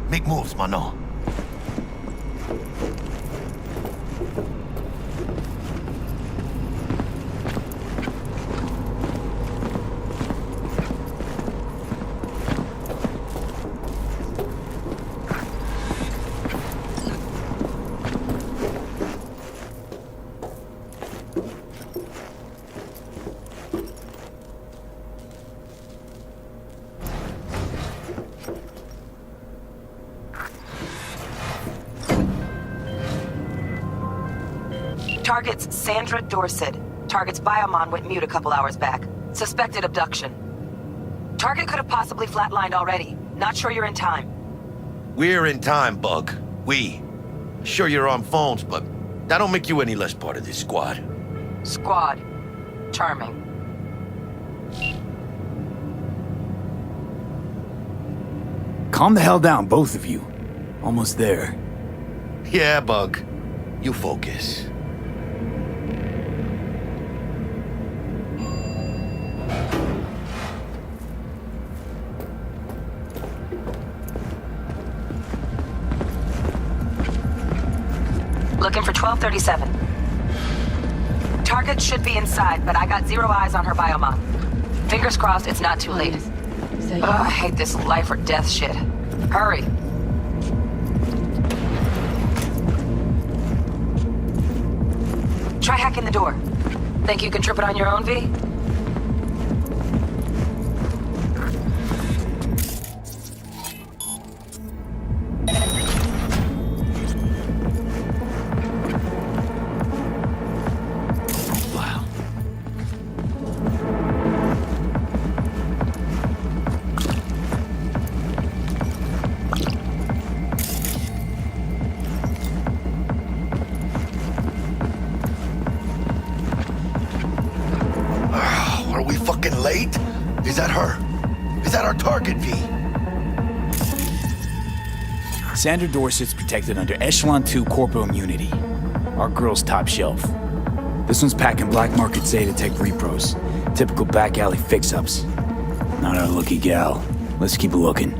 Make moves, mano. Target's Sandra Dorset. Target's biomon went mute a couple hours back. Suspected abduction. Target could have possibly flatlined already. Not sure you're in time. We're in time, Bug. We. Sure you're on phones, but that don't make you any less part of this squad. Squad. Charming. Calm the hell down, both of you. Almost there. Yeah, Bug. You focus. Looking for 1237. Target should be inside, but I got zero eyes on her biomon. Fingers crossed it's not too late. Ugh, I hate this life or death shit. Hurry. Try hacking the door. Think you can trip it on your own, V? Late? Is that her? Is that our target, V? Sandra Dorset's protected under Echelon 2 Corpo immunity. Our girl's top shelf. This one's packing black market Zeta Tech repros. Typical back alley fix-ups. Not our lucky gal. Let's keep looking.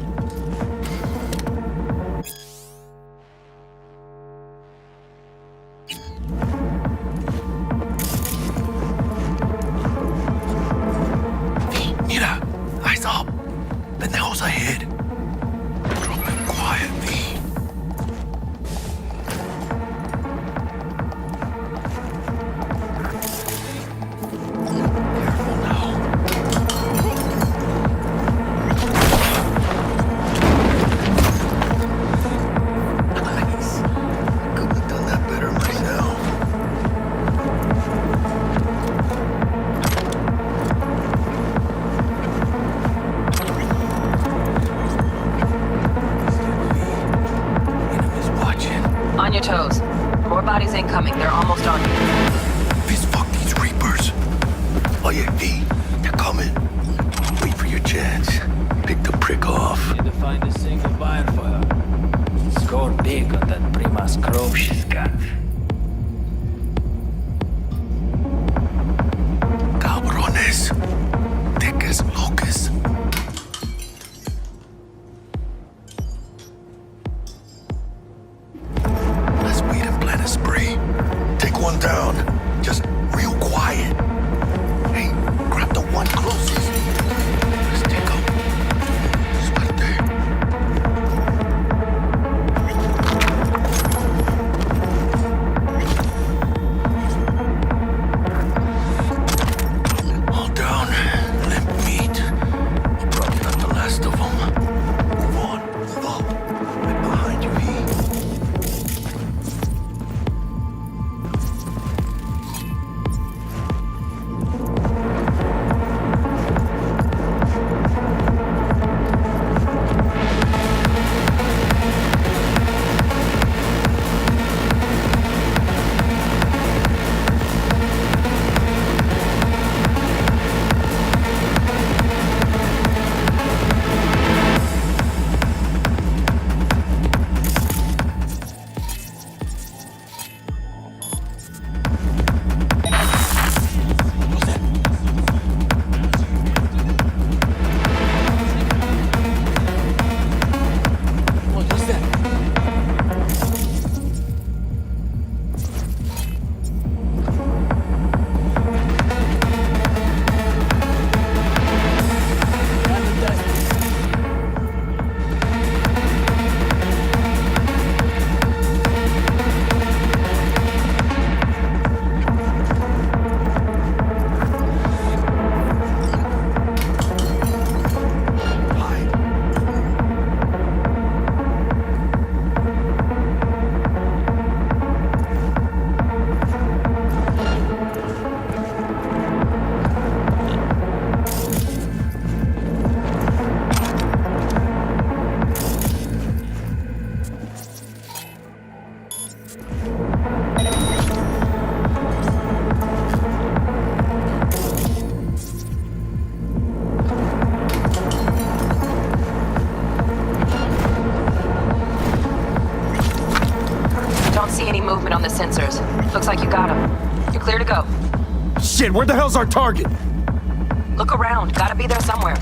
On your toes. More bodies incoming. They're almost on you. Fist fuck these Reapers. Oh yeah, V. They're coming. Wait for your chance. Pick the prick off. Need to find a single buyer for her. Score big on that Primas Grove she's got. Cabrones. Thick as locusts. One down. Just real quiet. Hey, grab the one closest. Let's take him. Suerte. Shit, where the hell's our target? Look around. Gotta be there somewhere.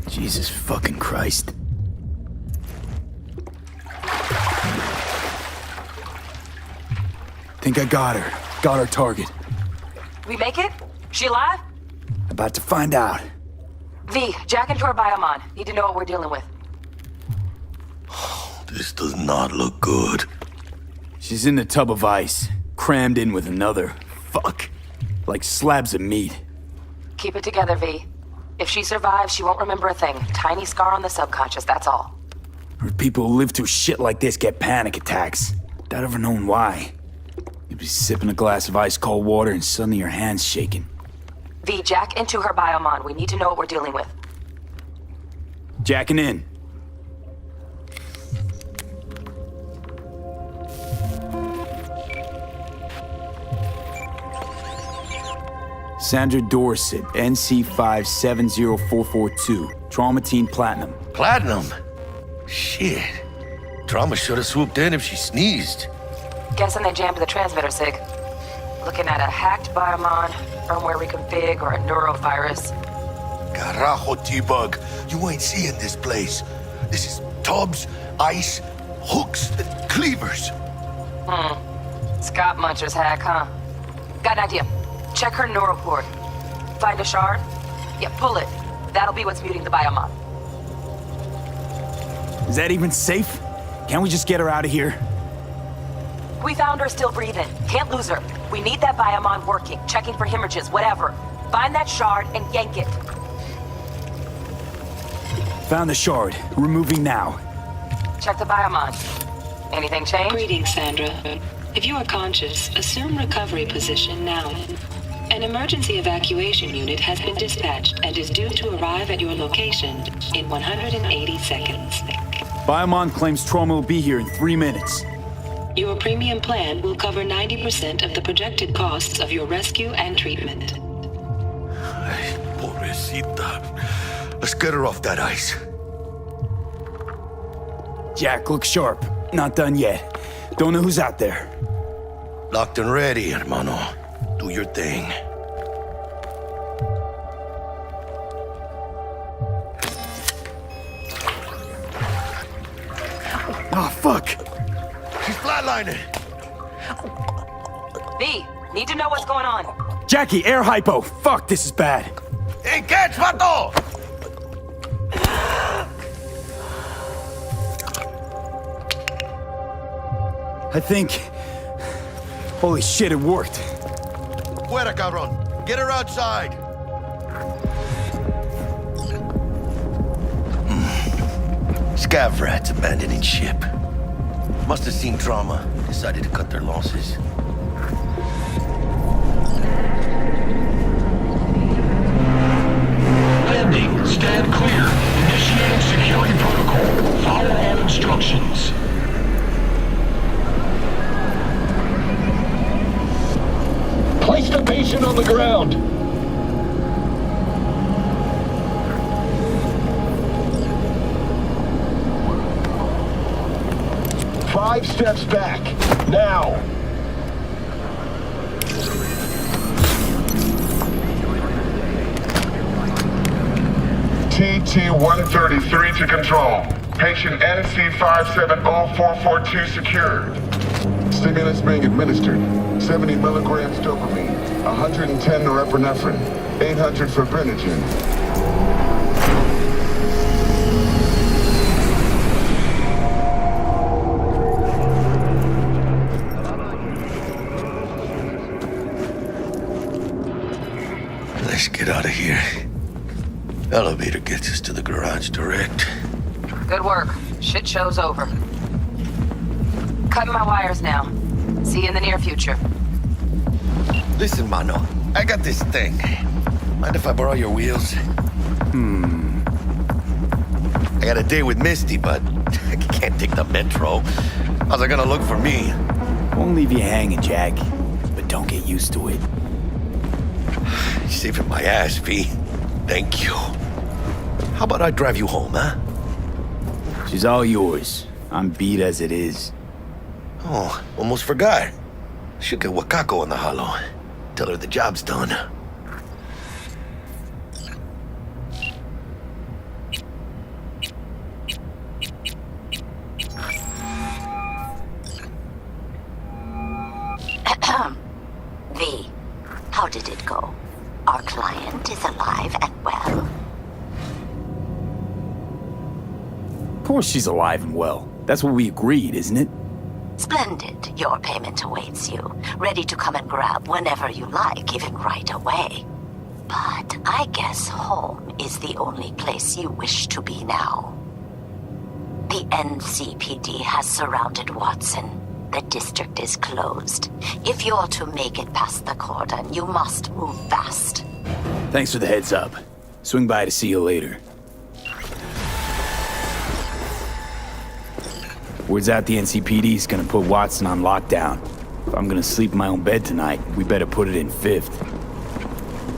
Jesus fucking Christ. Think I got her. Got our target. We make it? She alive? About to find out. V, jack into her biomon. Need to know what we're dealing with. This does not look good. She's in the tub of ice, crammed in with another. Fuck. Like slabs of meat. Keep it together, V. If she survives, she won't remember a thing. Tiny scar on the subconscious, that's all. Heard people who live through shit like this get panic attacks. Without ever knowing why. You'd be sipping a glass of ice cold water and suddenly your hand's shaking. V, jack into her biomon. We need to know what we're dealing with. Jacking in. Sandra Dorset, NC570442. Trauma Team Platinum. Platinum? Shit. Trauma should have swooped in if she sneezed. Guessing they jammed the transmitter, Sig. Looking at a hacked biomon, firmware reconfig, or a neurovirus. Carajo, T-Bug. You ain't seeing this place. This is tubs, ice, hooks, cleavers. Scott Muncher's hack, huh? Got an idea. Check her neural port. Find a shard? Yeah, pull it. That'll be what's muting the biomon. Is that even safe? Can't we just get her out of here? We found her still breathing. Can't lose her. We need that biomon working, checking for hemorrhages, whatever. Find that shard and yank it. Found the shard. Removing now. Check the biomon. Anything change? Greetings, Sandra. If you are conscious, assume recovery position now. An emergency evacuation unit has been dispatched and is due to arrive at your location in 180 seconds. Biomon claims trauma will be here in 3 minutes. Your premium plan will cover 90% of the projected costs of your rescue and treatment. Ay, pobrecita. Let's get her off that ice. Jack, look sharp. Not done yet. Don't know who's out there. Locked and ready, hermano. Do your thing. Oh, fuck. She's flatlining. V, need to know what's going on. Jackie, air hypo. Fuck, this is bad. Hey, catch, vato! I think... Holy shit, it worked. Fuera, cabrón. Get her outside. Scav rats abandoning ship. Must have seen trauma. Decided to cut their losses. Landing. Stand clear. Initiating security protocol. Follow all instructions. Place the patient on the ground. Five steps back. Now. TT-133 to control. Patient NC570442 secured. Stimulus being administered. 70 milligrams dopamine. 110 norepinephrine, 800 fibrinogen. Let's get out of here. Elevator gets us to the garage direct. Good work. Shit show's over. Cutting my wires now. See you in the near future. Listen, Mano. I got this thing. Mind if I borrow your wheels? I got a date with Misty, but I can't take the metro. How's it gonna look for me? Won't leave you hanging, Jack. But don't get used to it. You're saving my ass, V. Thank you. How about I drive you home, huh? She's all yours. I'm beat as it is. Oh, almost forgot. Should get Wakako on the holo. Tell her the job's done. V, how did it go? Our client is alive and well. Of course she's alive and well. That's what we agreed, isn't it? Splendid. Your payment awaits you, ready to come and grab whenever you like, even right away. But I guess home is the only place you wish to be now. The NCPD has surrounded Watson. The district is closed. If you're to make it past the cordon, you must move fast. Thanks for the heads up. Swing by to see you later. Word's out the NCPD's gonna put Watson on lockdown. If I'm gonna sleep in my own bed tonight, we better put it in 5th.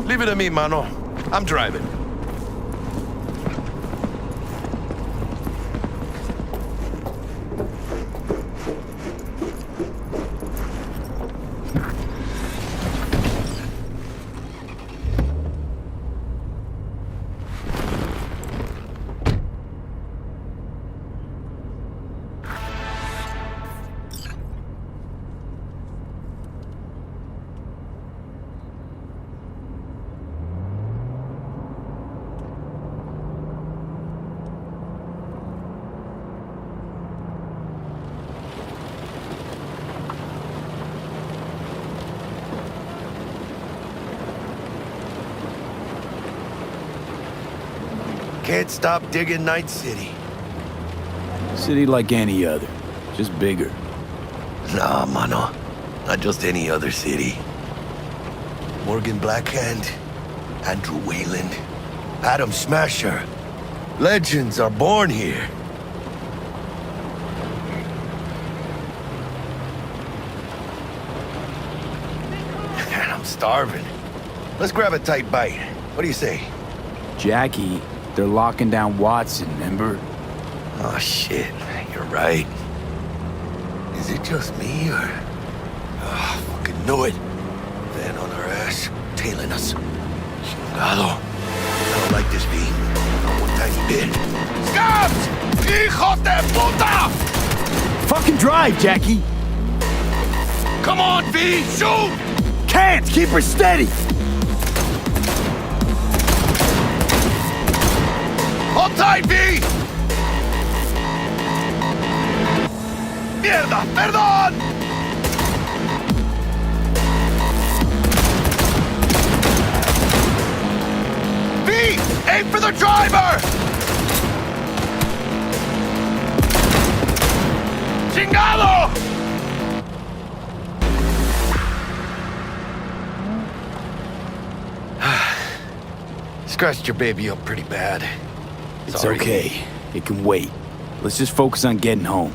Leave it to me, Mano. I'm driving. Can't stop digging Night City. City like any other, just bigger. Nah, Mano. Not just any other city. Morgan Blackhand, Andrew Wayland, Adam Smasher. Legends are born here. Man, I'm starving. Let's grab a tight bite. What do you say? Jackie, they're locking down Watson, remember? Oh, shit. You're right. Is it just me, or... Oh, fucking knew it. Van on our ass, tailing us. Chingado. I don't like this, V. Not one tiny bit. Scabs! Hijos de puta! Fucking drive, Jackie! Come on, V! Shoot! Can't! Keep her steady! Hold tight, V! Mierda! Perdón! V! Aim for the driver! Chingado! Scratched your baby up pretty bad. It's Sorry. okay. It can wait. Let's just focus on getting home.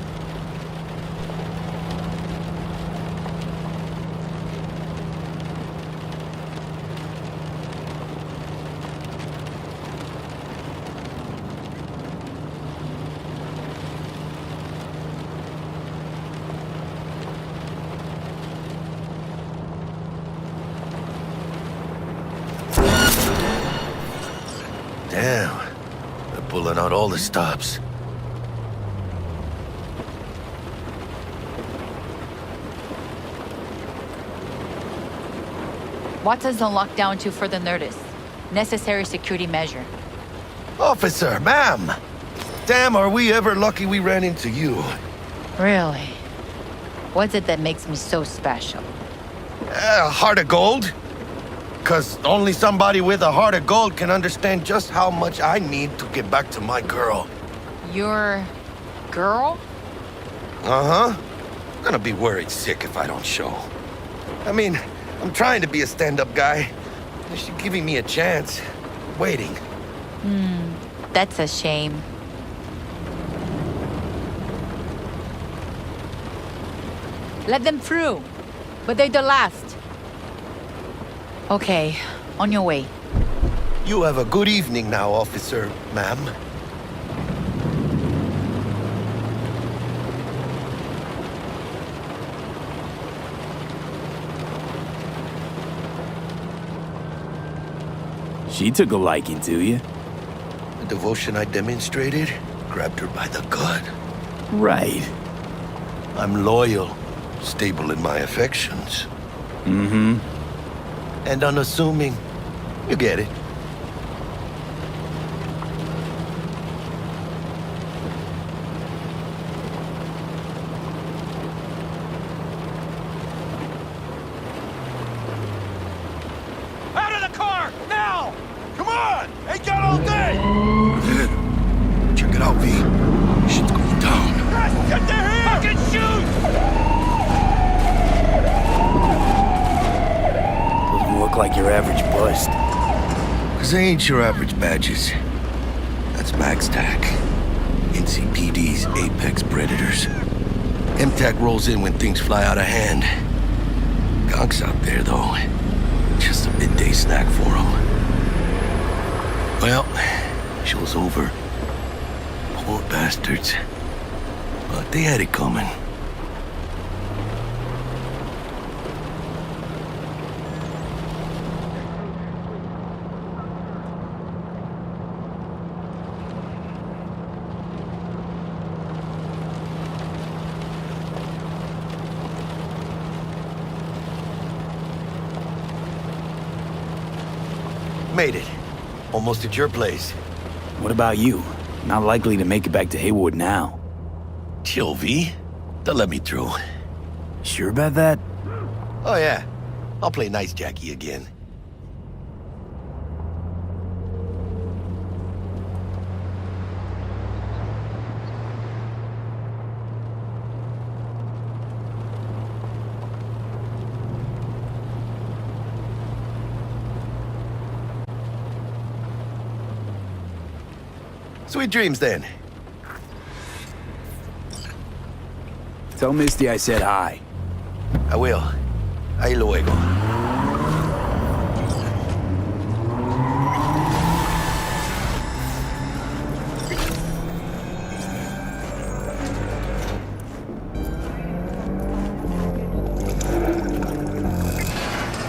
Damn. They're pulling out all the stops. Watson's on lockdown to further notice. Necessary security measure. Officer, ma'am! Damn, are we ever lucky we ran into you. Really? What's it that makes me so special? A heart of gold? Because only somebody with a heart of gold can understand just how much I need to get back to my girl. Your girl? Uh-huh. I'm gonna be worried sick if I don't show. I mean, I'm trying to be a stand-up guy. She's giving me a chance. Waiting. That's a shame. Let them through. But they're the last. Okay, on your way. You have a good evening now, officer, ma'am. She took a liking to you. The devotion I demonstrated grabbed her by the gut. Right. I'm loyal, stable in my affections, Mm-hmm. and unassuming. You get it. Out of the car! Now! Come on! Ain't got all day! Check it out, V. Shit's going down. Get there here! Fucking shoot! Doesn't look like your average bust. Cause they ain't your average badges. That's MaxTac. NCPD's apex predators. MTAC rolls in when things fly out of hand. Gonks out there, though. Just a midday snack for them. Well, show's over. Poor bastards. But they had it coming. Made it. Almost at your place. What about you? Not likely to make it back to Haywood now. Chill, V. They'll let me through. Sure about that? Oh, yeah. I'll play nice Jackie again. Sweet dreams, then. Tell Misty I said hi. I will. Ahí luego.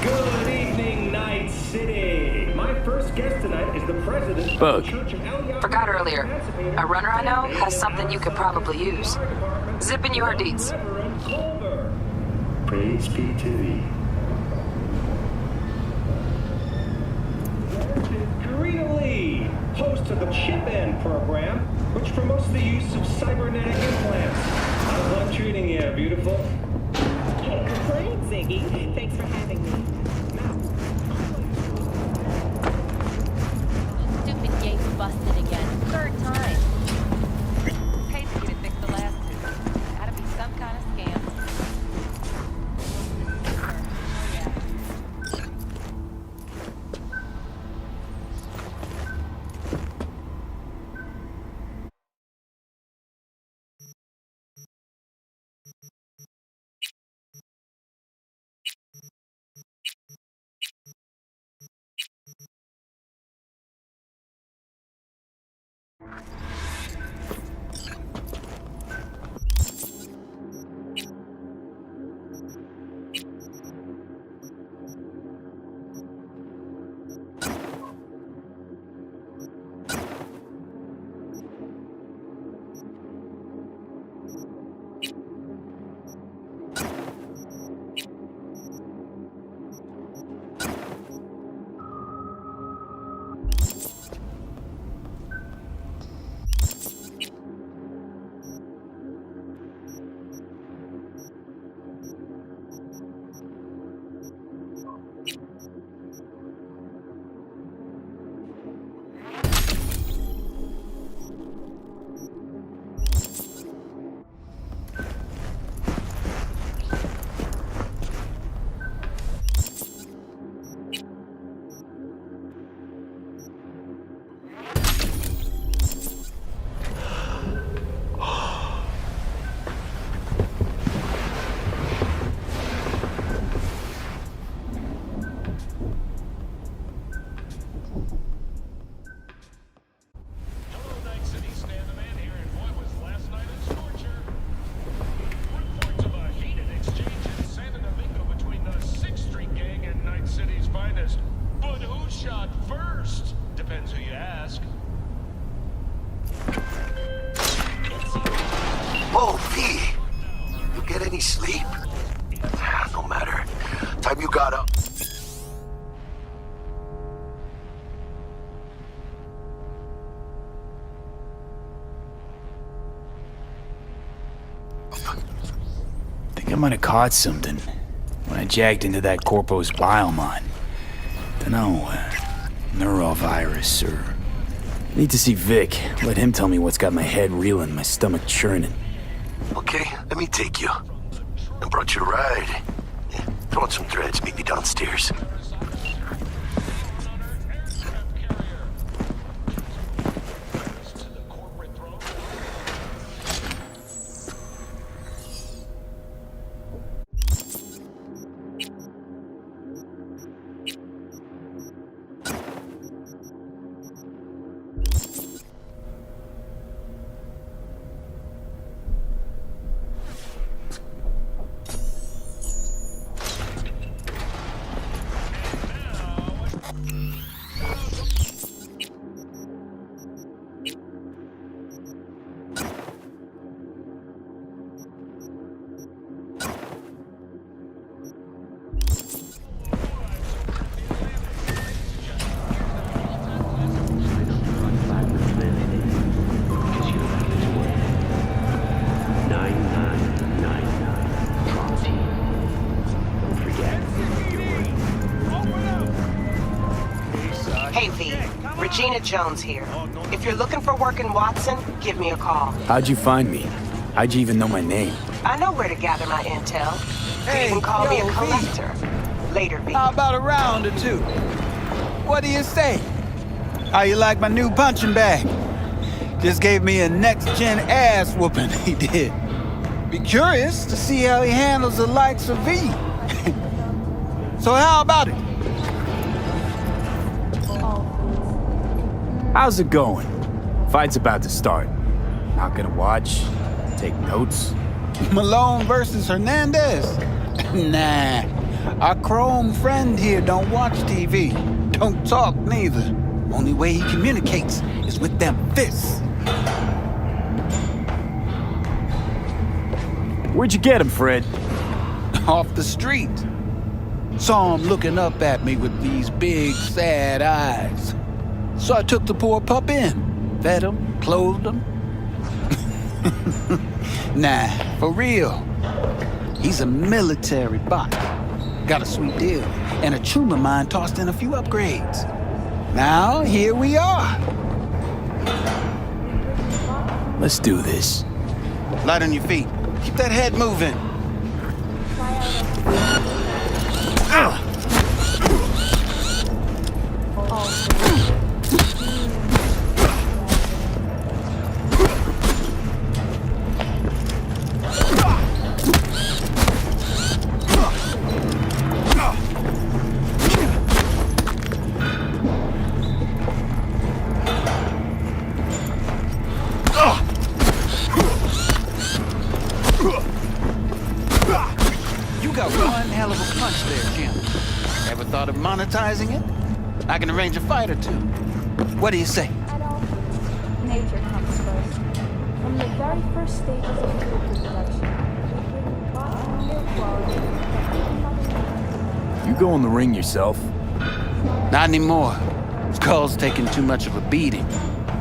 Good evening, Night City. My first guest tonight is the president Bug. of the Church of Eliot. Forgot earlier. A runner I know has something you could probably use. Zipping you her deeds. Reverend Culver. Praise be to thee. Karina Lee, host of the Chip-In program, which promotes the use of cybernetic implants. How's life treating you, beautiful? Can't complain, Ziggy. Thanks for having me. Stupid gate's busted again. Third time. Pays you to fix the last two. Gotta be some kind of scam. Whoa, V! You get any sleep? No matter. Time you got up. Think I might have caught something when I jacked into that Corpo's biomon. Dunno, neurovirus or... Need to see Vic. Let him tell me what's got my head reeling, my stomach churning. Okay, let me take you. I brought you a ride. Yeah, throw on some threads, meet me downstairs. Hey, V. Regina Jones here. If you're looking for work in Watson, give me a call. How'd you find me? How'd you even know my name? I know where to gather my intel. You can call me a collector. Later, V. How about a round or two? What do you say? How you like my new punching bag? Just gave me a next-gen ass whooping, he did. Be curious to see how he handles the likes of V. So how about it? How's it going? Fight's about to start. Not gonna watch? Take notes? Malone versus Hernandez? Nah. Our chrome friend here don't watch TV. Don't talk neither. Only way he communicates is with them fists. Where'd you get him, Fred? Off the street. Saw him looking up at me with these big, sad eyes. So I took the poor pup in. Fed him, clothed him. Nah, for real. He's a military bot. Got a sweet deal. And a tumor mine tossed in a few upgrades. Now, here we are. Let's do this. Light on your feet. Keep that head moving. Monetizing it? I can arrange a fight or two. What do you say? Nature comes first. From the very first stages of food production, You go in the ring yourself? Not anymore. Skull's taking too much of a beating.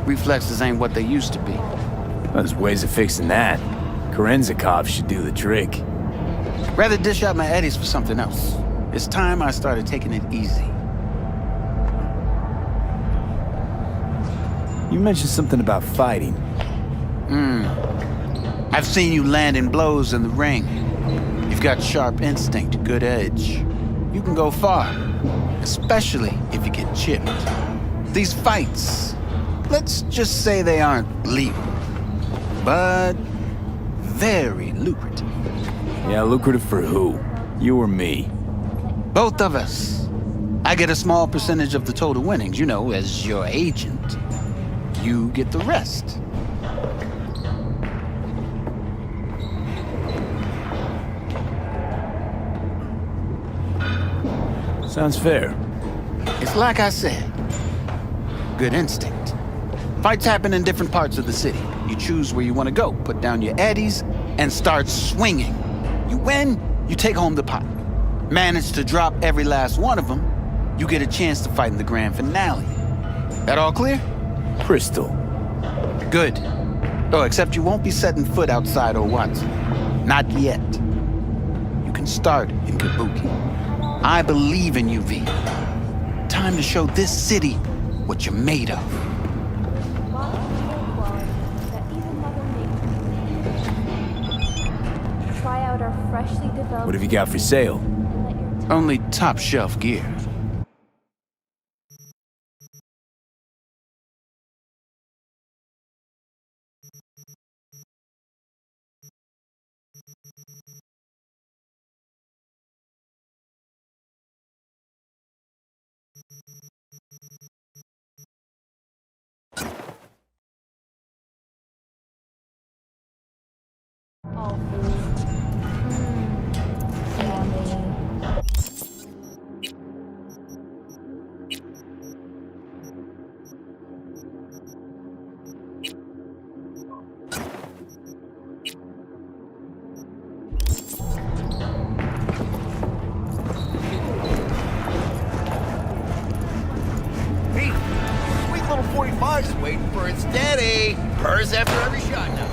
Reflexes ain't what they used to be. There's ways of fixing that. Korenzikov should do the trick. Rather dish out my eddies for something else. It's time I started taking it easy. You mentioned something about fighting. I've seen you landing blows in the ring. You've got sharp instinct, good edge. You can go far, especially if you get chipped. These fights, let's just say they aren't lethal, but very lucrative. Yeah, lucrative for who? You or me? Both of us. I get a small percentage of the total winnings, you know, as your agent. You get the rest. Sounds fair. It's like I said. Good instinct. Fights happen in different parts of the city. You choose where you want to go, put down your eddies, and start swinging. You win, you take home the pot. Manage to drop every last one of them, you get a chance to fight in the grand finale. That all clear? Crystal. Good. Oh, except you won't be setting foot outside Owatsu. Not yet. You can start in Kabuki. I believe in you, V. Time to show this city what you're made of. Try out our freshly developed. What have you got for sale? Only top shelf gear. Sweet little 45's waiting for its daddy. Purrs after every shot now.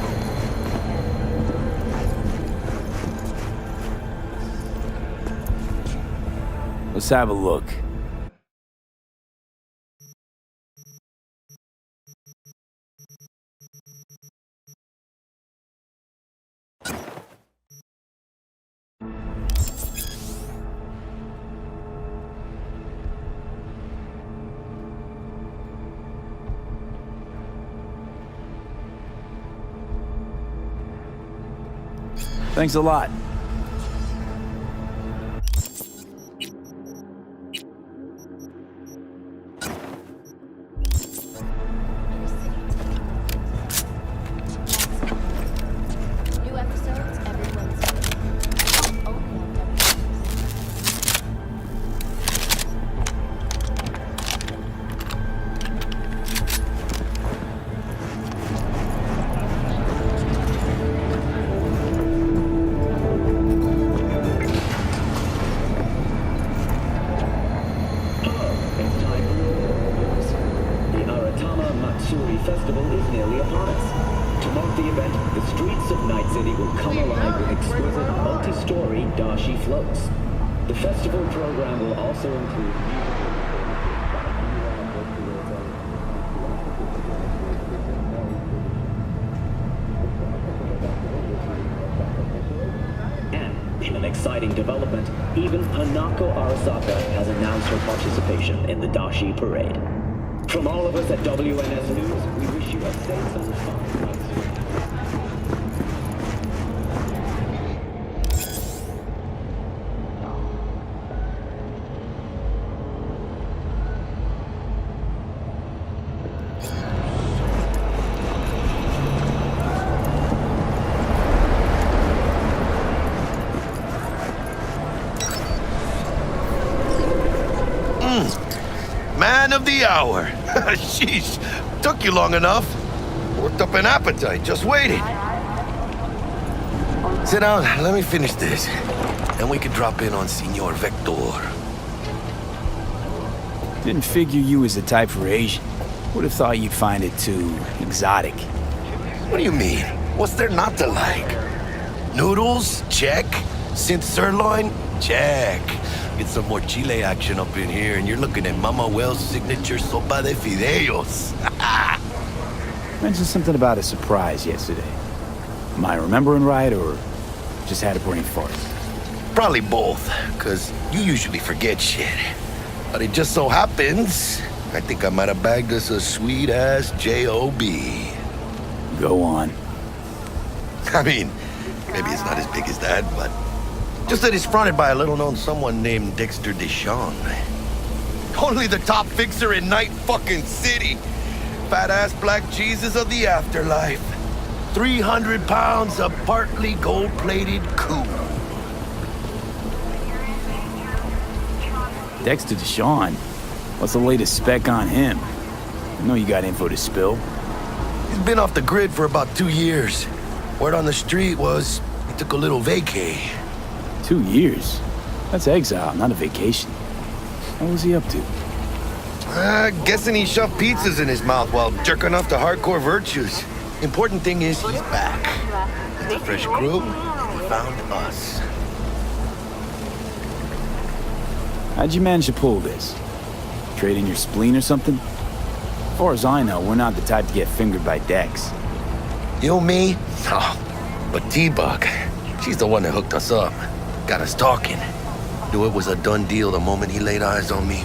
Let's have a look. Thanks a lot. New episodes every Wednesday. Only on Festival is nearly upon us. To mark the event, the streets of Night City will come alive with exquisite multi-story dashi floats. The festival program will also include and, in an exciting development, even Hanako Arasaka has announced her participation in the dashi parade. From all of us at WNS News, we wish you a safe and fun night. Man of the hour. Sheesh, took you long enough. Worked up an appetite, just waiting. Sit down, let me finish this. Then we can drop in on Senor Vector. Didn't figure you was the type for Asian. Would have thought you'd find it too exotic. What do you mean? What's there not to like? Noodles? Check. Synth sirloin? Check. Get some more Chile action up in here, and you're looking at Mama Wells' signature sopa de fideos. Mentioned something about a surprise yesterday. Am I remembering right, or just had a brain fart? Probably both, because you usually forget shit. But it just so happens, I think I might have bagged us a sweet-ass J.O.B. Go on. I mean, maybe it's not as big as that, but just that it's fronted by a little-known someone named Dexter DeShawn. Only the top fixer in Night fucking City. Fat-ass black Jesus of the afterlife. 300 pounds of partly gold-plated coup. Dexter DeShawn? What's the latest spec on him? I know you got info to spill. He's been off the grid for about 2 years. Word on the street was he took a little vacay. 2 years? That's exile, not a vacation. What was he up to? Guessing he shoved pizzas in his mouth while jerking off to hardcore virtues. Important thing is he's back. It's a fresh crew. He found us. How'd you manage to pull this? Trade in your spleen or something? As far as I know, we're not the type to get fingered by Dex. You, me? Oh, but T-Bug, she's the one that hooked us up. Got us talking. Knew it was a done deal the moment he laid eyes on me.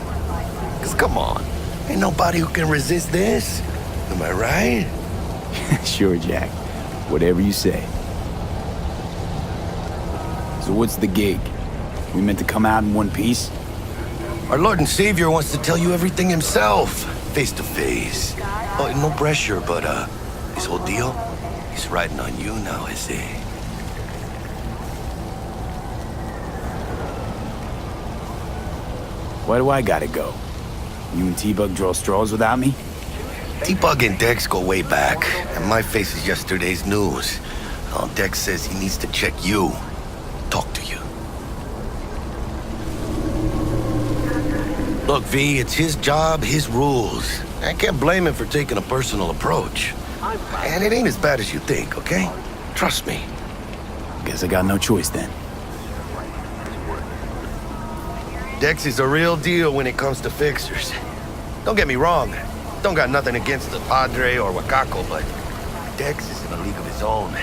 'Cause come on, ain't nobody who can resist this. Am I right? Sure, Jack. Whatever you say. So what's the gig? We meant to come out in one piece? Our Lord and Savior wants to tell you everything himself, face to face. Oh, no pressure, but this whole deal, he's riding on you now, is he? Why do I gotta go? You and T-Bug draw straws without me? T-Bug and Dex go way back, and my face is yesterday's news. Oh, Dex says he needs to check you, talk to you. Look, V, it's his job, his rules. I can't blame him for taking a personal approach. And it ain't as bad as you think, okay? Trust me. Guess I got no choice then. Dex is a real deal when it comes to fixers. Don't get me wrong. Don't got nothing against the Padre or Wakako, but Dex is in a league of his own. You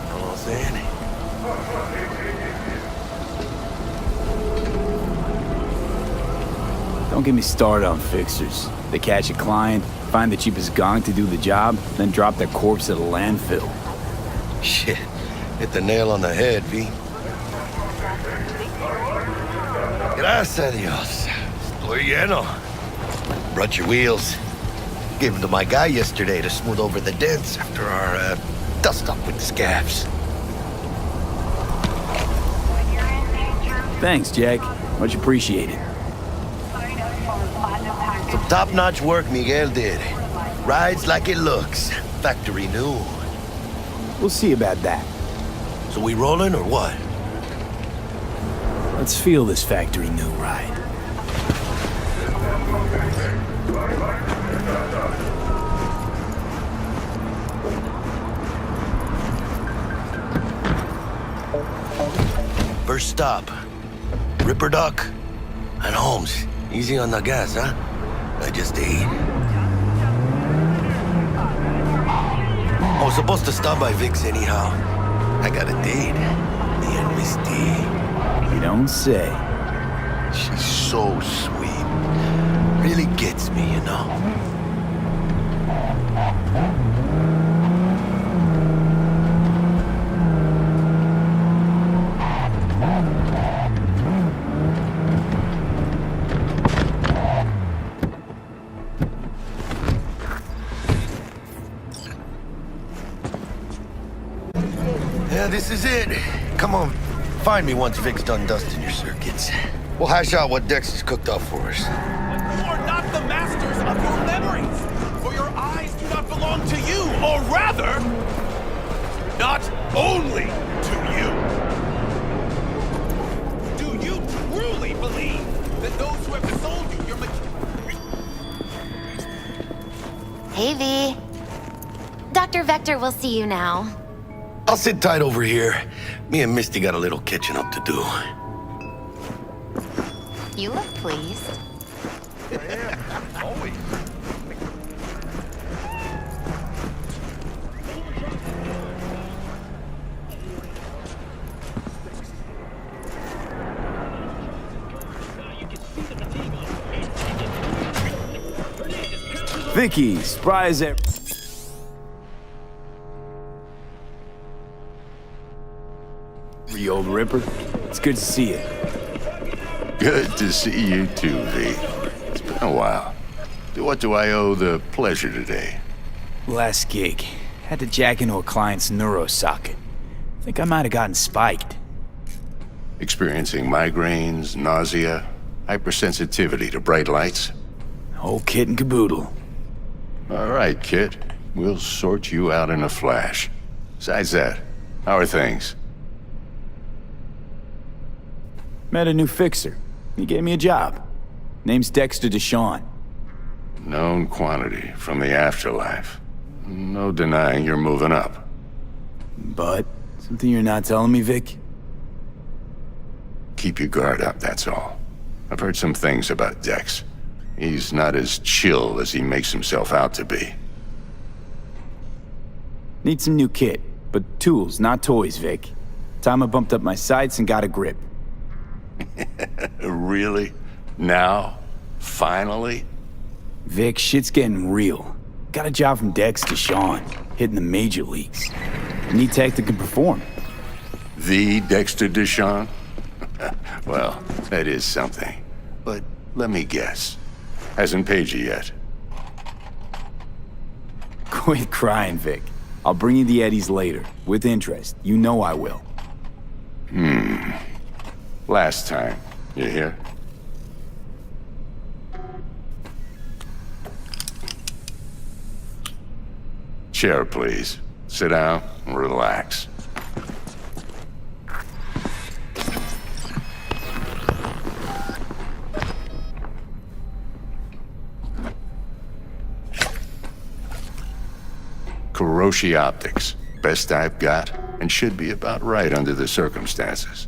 know what I'm saying? Don't get me started on fixers. They catch a client, find the cheapest gong to do the job, then drop their corpse at a landfill. Shit. Hit the nail on the head, V. Gracias a Dios. Estoy lleno. Brought your wheels. Gave them to my guy yesterday to smooth over the dents after our dust-up with the scabs. Thanks, Jack. Much appreciated. Some top-notch work Miguel did. Rides like it looks. Factory new. We'll see about that. So we rolling or what? Let's feel this factory new ride. First stop. Ripper Duck and Holmes. Easy on the gas, huh? I just ate. I was supposed to stop by Vic's anyhow. I got a date. Me and Misty. You don't say. She's so sweet. Really gets me, you know? Yeah, this is it. Come on. Find me once Vic's done dusting your circuits. We'll hash out what Dex has cooked up for us. You are not the masters of your memories, for your eyes do not belong to you, or rather, not only to you. Do you truly believe that those who have sold you your Hey, V. Dr. Vector will see you now. I'll sit tight over here. Me and Misty got a little catching up to do. You look pleased. Always. Vicky, surprise it. You old Ripper. It's good to see you. Good to see you too, V. It's been a while. What do I owe the pleasure today? Last gig. Had to jack into a client's neuro socket. Think I might have gotten spiked. Experiencing migraines, nausea, hypersensitivity to bright lights? Whole kit and caboodle. All right, kid. We'll sort you out in a flash. Besides that, how are things? Met a new fixer. He gave me a job. Name's Dexter DeShawn. Known quantity from the afterlife. No denying you're moving up. But something you're not telling me, Vic? Keep your guard up, that's all. I've heard some things about Dex. He's not as chill as he makes himself out to be. Need some new kit, but tools, not toys, Vic. Time I bumped up my sights and got a grip. Really? Now? Finally? Vic, shit's getting real. Got a job from Dex DeShawn, hitting the major leagues. Need tech that can perform. The Dexter DeShawn? Well, that is something. But let me guess. Hasn't paid you yet. Quit crying, Vic. I'll bring you the eddies later, with interest. You know I will. Last time. You hear? Chair, please. Sit down and relax. Kuroshi Optics. Best I've got, and should be about right under the circumstances.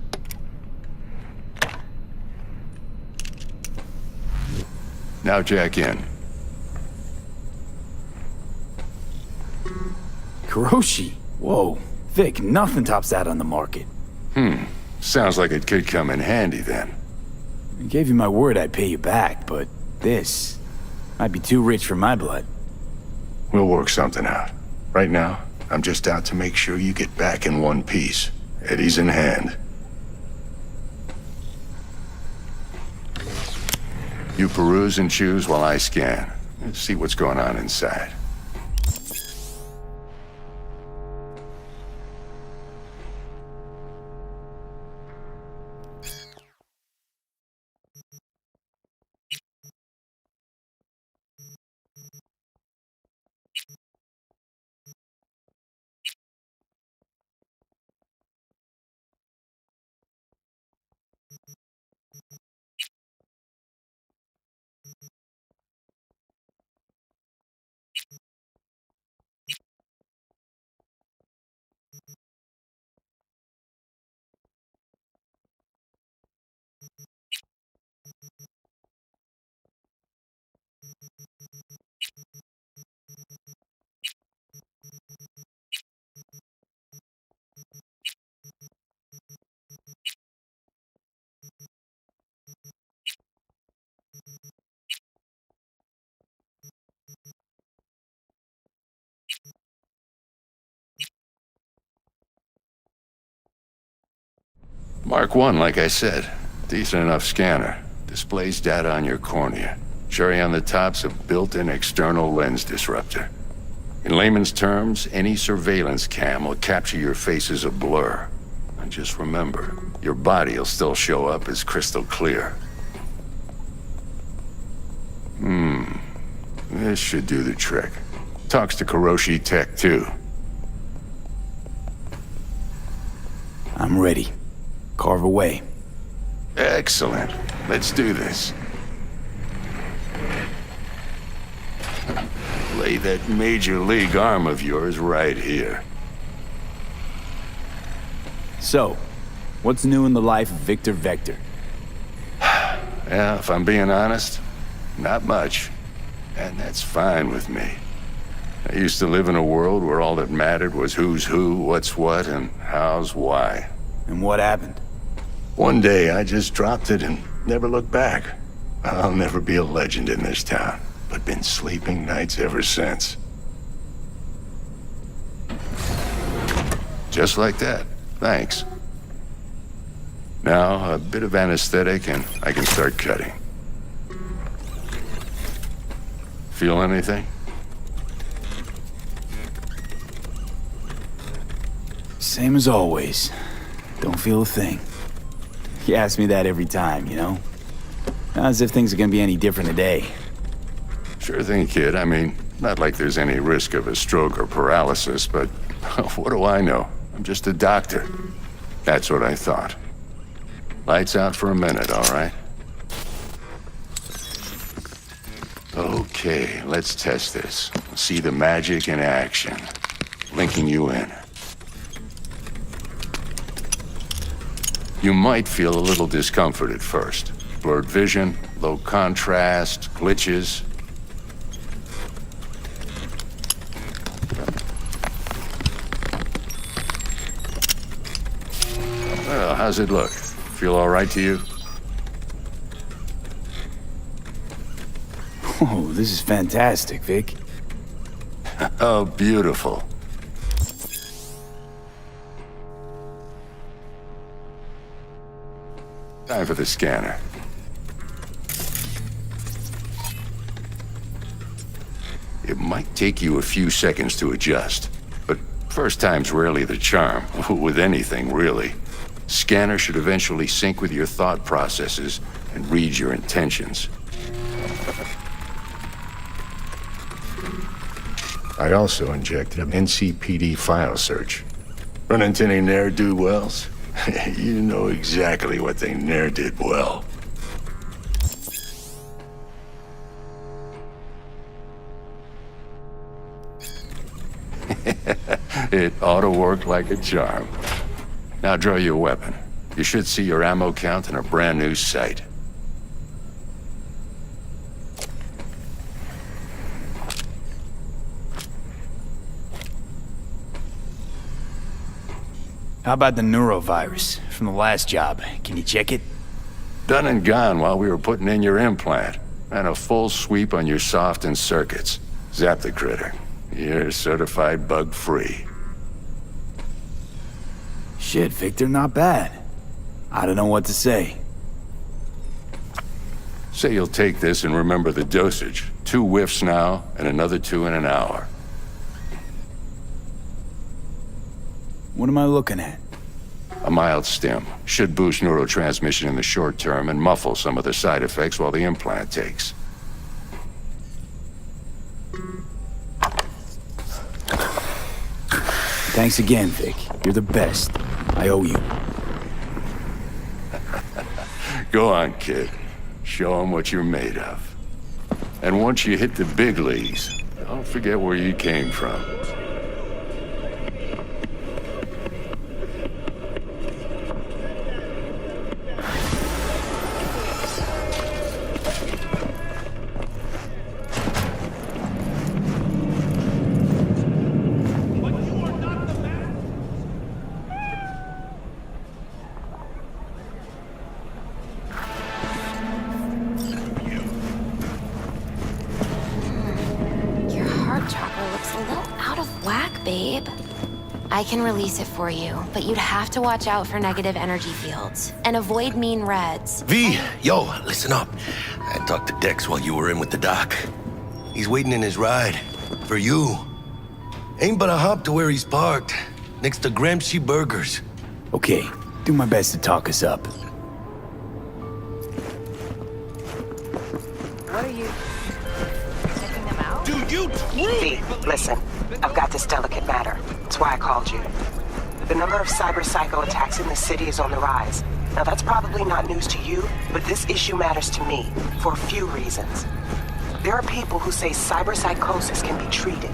Now jack in. Kuroshi? Whoa. Vic, nothing tops that on the market. Sounds like it could come in handy then. I gave you my word I'd pay you back, but this might be too rich for my blood. We'll work something out. Right now, I'm just out to make sure you get back in one piece. Eddie's in hand. You peruse and choose while I scan. Let's see what's going on inside. Mark 1, like I said. Decent enough scanner. Displays data on your cornea. Cherry on the top's a built-in external lens disruptor. In layman's terms, any surveillance cam will capture your face as a blur. And just remember, your body will still show up as crystal clear. This should do the trick. Talks to Kuroshi Tech, too. I'm ready. Carve away. Excellent. Let's do this. Lay that major league arm of yours right here. So, what's new in the life of Victor Vector? Yeah, if I'm being honest, not much. And that's fine with me. I used to live in a world where all that mattered was who's who, what's what, and how's why. And what happened? One day, I just dropped it and never looked back. I'll never be a legend in this town, but been sleeping nights ever since. Just like that. Thanks. Now, a bit of anesthetic and I can start cutting. Feel anything? Same as always. Don't feel a thing. You ask me that every time, you know? Not as if things are gonna be any different today. Sure thing, kid. I mean, Not like there's any risk of a stroke or paralysis, but what do I know? I'm just a doctor. That's what I thought. Lights out for a minute, all right? Okay, let's test this. See the magic in action. Linking you in. You might feel a little discomfort at first. Blurred vision, low contrast, glitches. Well, how's it look? Feel all right to you? Oh, this is fantastic, Vic. Oh, beautiful. Time for the scanner. It might take you a few seconds to adjust, but first time's rarely the charm, with anything, really. Scanner should eventually sync with your thought processes and read your intentions. I also injected an NCPD file search. Run into any ne'er-do-wells? You know exactly what they ne'er did well. It ought to work like a charm. Now draw your weapon. You should see your ammo count in a brand new sight. How about the neurovirus from the last job? Can you check it? Done and gone while we were putting in your implant. And a full sweep on your soft and circuits. Zap the critter. You're certified bug-free. Shit, Victor, not bad. I don't know what to say. Say you'll take this and remember the dosage. 2 whiffs now, and another 2 in an hour. What am I looking at? A mild stim. Should boost neurotransmission in the short term and muffle some of the side effects while the implant takes. Thanks again, Vic. You're the best. I owe you. Go on, kid. Show 'em what you're made of. And once you hit the big leagues, don't forget where you came from. I can release it for you, but you'd have to watch out for negative energy fields and avoid mean reds. V, yo, listen up. I talked to Dex while you were in with the doc. He's waiting in his ride. For you. Ain't but a hop to where he's parked. Next to Gramsci Burgers. Okay, do my best to talk us up. What are you... checking them out? Do you V, listen. I've got this delicate matter. That's why I called you. The number of cyber-psycho attacks in the city is on the rise. Now that's probably not news to you, but this issue matters to me for a few reasons. There are people who say cyber-psychosis can be treated.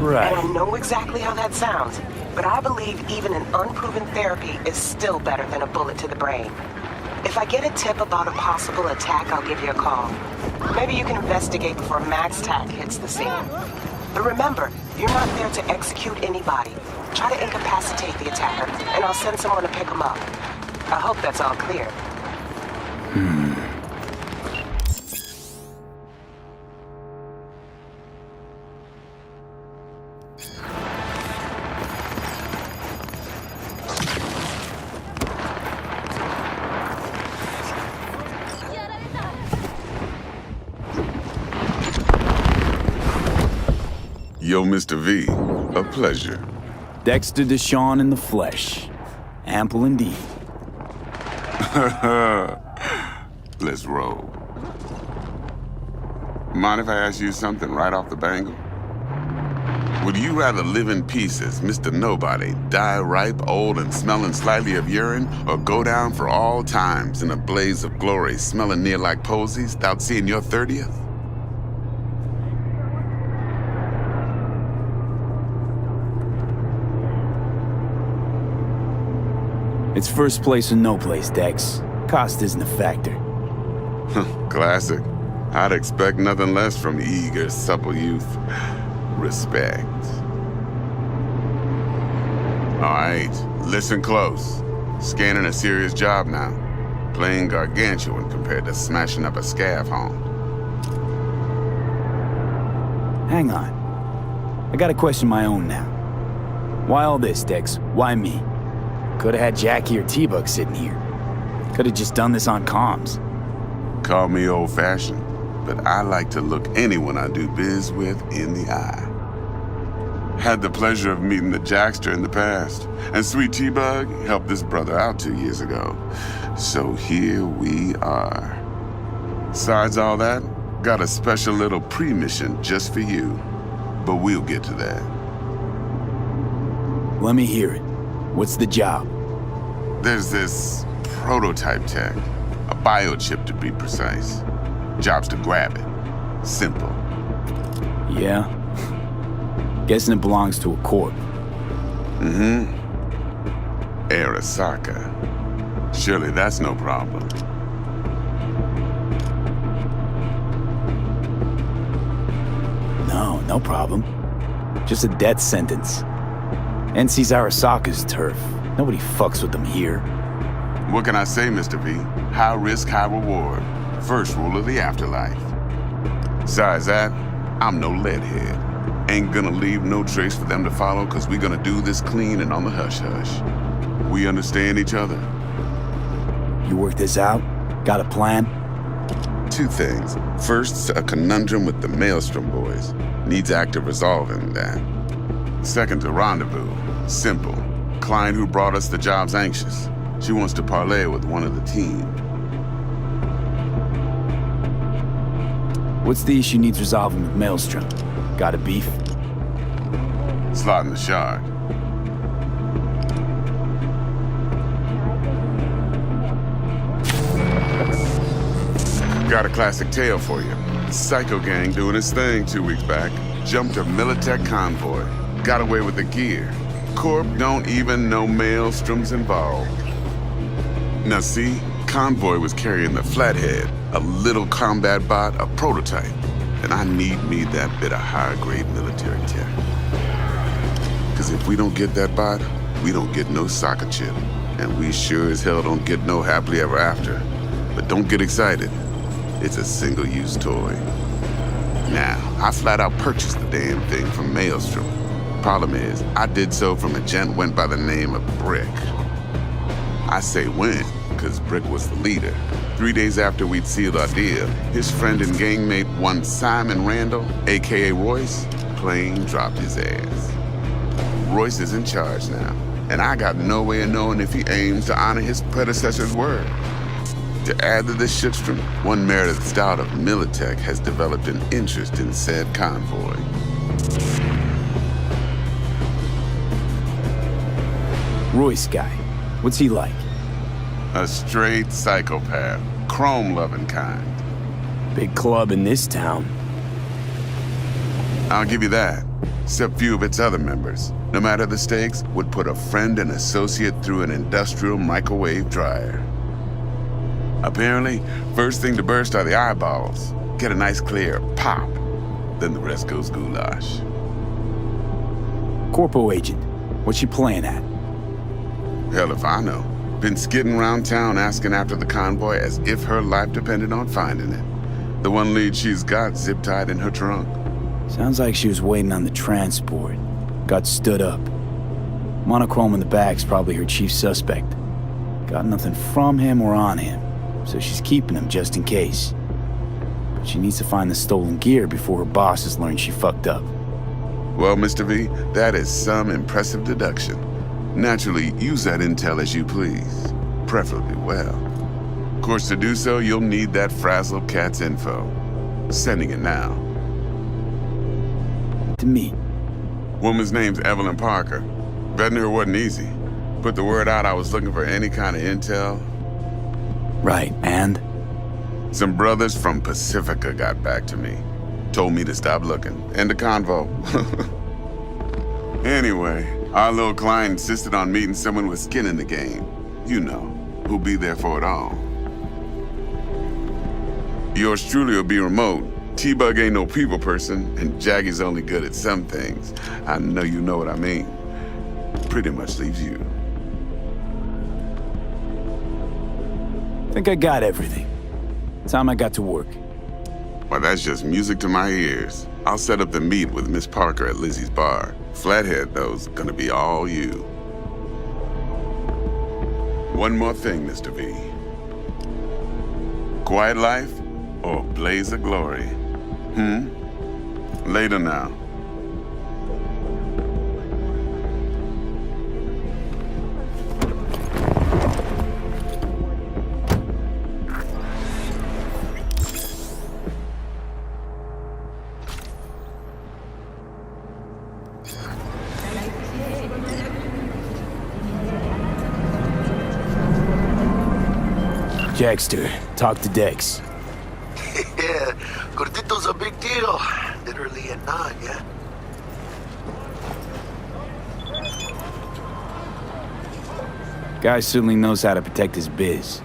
Right. And I know exactly how that sounds, but I believe even an unproven therapy is still better than a bullet to the brain. If I get a tip about a possible attack, I'll give you a call. Maybe you can investigate before Max Tack hits the scene. But remember, you're not there to execute anybody. Try to incapacitate the attacker, and I'll send someone to pick him up. I hope that's all clear. Yo, Mr. V, a pleasure. Dexter DeShawn in the flesh. Ample indeed. Let's roll. Mind if I ask you something right off the bangle? Would you rather live in pieces, Mr. Nobody, die ripe, old, and smelling slightly of urine, or go down for all times in a blaze of glory, smelling near like posies, without seeing your 30th? It's first place or no place, Dex. Cost isn't a factor. Classic. I'd expect nothing less from eager, supple youth. Respect. All right, listen close. Scanning a serious job now. Playing gargantuan compared to smashing up a scav home. Hang on. I got a question of my own now. Why all this, Dex? Why me? Could've had Jackie or T-Bug sitting here. Could've just done this on comms. Call me old-fashioned, but I like to look anyone I do biz with in the eye. Had the pleasure of meeting the Jackster in the past, and Sweet T-Bug helped this brother out 2 years ago. So here we are. Besides all that, got a special little pre-mission just for you, but we'll get to that. Let me hear it. What's the job? There's this prototype tech, a biochip to be precise. Job's to grab it. Simple. Yeah? Guessing it belongs to a corp. Mm-hmm. Arasaka. Surely that's no problem. No problem. Just a death sentence. NC's Arasaka's turf. Nobody fucks with them here. What can I say, Mr. V? High risk, high reward. First rule of the afterlife. Besides that, I'm no leadhead. Ain't gonna leave no trace for them to follow, cause we gonna do this clean and on the hush-hush. We understand each other. You work this out? Got a plan? 2 things. First, a conundrum with the Maelstrom boys. Needs active resolving that. Second, a rendezvous. Simple. Client who brought us the job's anxious. She wants to parlay with one of the team. What's the issue needs resolving with Maelstrom? Got a beef? Slot in the shard. Got a classic tale for you. Psycho gang doing his thing 2 weeks back. Jumped a Militech convoy. Got away with the gear. Corp don't even know Maelstrom's involved. Now see, convoy was carrying the Flathead, a little combat bot, a prototype. And I need me that bit of high-grade military tech. Cause if we don't get that bot, we don't get no soccer chip. And we sure as hell don't get no happily ever after. But don't get excited. It's a single-use toy. Now, I flat out purchased the damn thing from Maelstrom. Problem is, I did so from a gent went by the name of Brick. I say went, cause Brick was the leader. 3 days after we'd sealed our deal, his friend and gangmate, one Simon Randall, aka Royce, plain dropped his ass. Royce is in charge now, and I got no way of knowing if he aims to honor his predecessor's word. To add to this shitstorm, one Meredith Stout of Militech has developed an interest in said convoy. Royce guy. What's he like? A straight psychopath. Chrome-loving kind. Big club in this town. I'll give you that. Except few of its other members, no matter the stakes, would put a friend and associate through an industrial microwave dryer. Apparently, first thing to burst are the eyeballs. Get a nice clear pop. Then the rest goes goulash. Corpo agent. What's she playing at? Hell if I know. Been skidding around town asking after the convoy as if her life depended on finding it. The one lead she's got zip-tied in her trunk. Sounds like she was waiting on the transport. Got stood up. Monochrome in the back's probably her chief suspect. Got nothing from him or on him, so she's keeping him just in case. But she needs to find the stolen gear before her bosses learn she fucked up. Well, Mr. V, that is some impressive deduction. Naturally, use that intel as you please, preferably well. Of course, to do so, you'll need that frazzled cat's info. Sending it now. To me. Woman's name's Evelyn Parker. Vetting her wasn't easy. Put the word out I was looking for any kind of intel. Right, and? Some brothers from Pacifica got back to me. Told me to stop looking. End of convo. Anyway, our little client insisted on meeting someone with skin in the game. You know, who'll be there for it all. Yours truly will be remote. T-Bug ain't no people person, and Jaggy's only good at some things. I know you know what I mean. Pretty much leaves you. Think I got everything. Time I got to work. Well, that's just music to my ears. I'll set up the meet with Miss Parker at Lizzie's bar. Flathead, though's gonna be all you. One more thing, Mr. V. Quiet life or blaze of glory? Later now. Dexter, talk to Dex. Yeah, Gordito's a big deal. Literally a 9, yeah? Guy certainly knows how to protect his biz.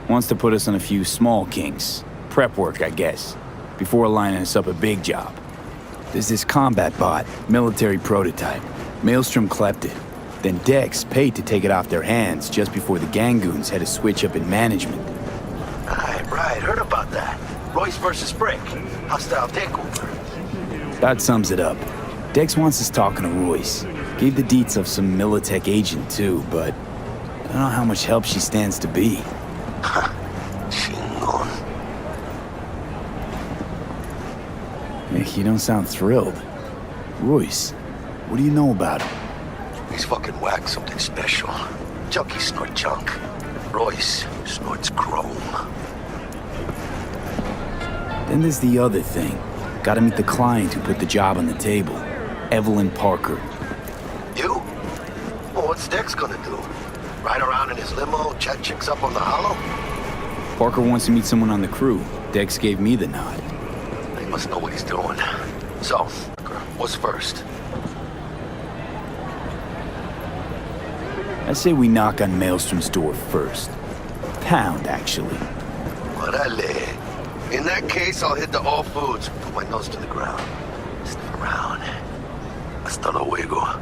Wants to put us on a few small kinks. Prep work, I guess. Before lining us up a big job. There's this combat bot, military prototype. Maelstrom clept it. Then Dex paid to take it off their hands just before the Gangoons had a switch up in management. Right, heard about that. Royce versus Brick. Hostile takeover. That sums it up. Dex wants us talking to Royce. Gave the deets of some Militech agent too, but I don't know how much help she stands to be. Chingon. You don't sound thrilled. Royce, what do you know about him? He's fucking whack, something special. Junkies snort junk. Royce snorts chrome. Then there's the other thing. Gotta meet the client who put the job on the table. Evelyn Parker. You? Well, what's Dex gonna do? Ride around in his limo, chat chicks up on the hollow? Parker wants to meet someone on the crew. Dex gave me the nod. He must know what he's doing. So, what's first? I say we knock on Maelstrom's door first. Pound, actually. Orale. In that case, I'll hit the All Foods, put my nose to the ground. Sniff around. Hasta luego.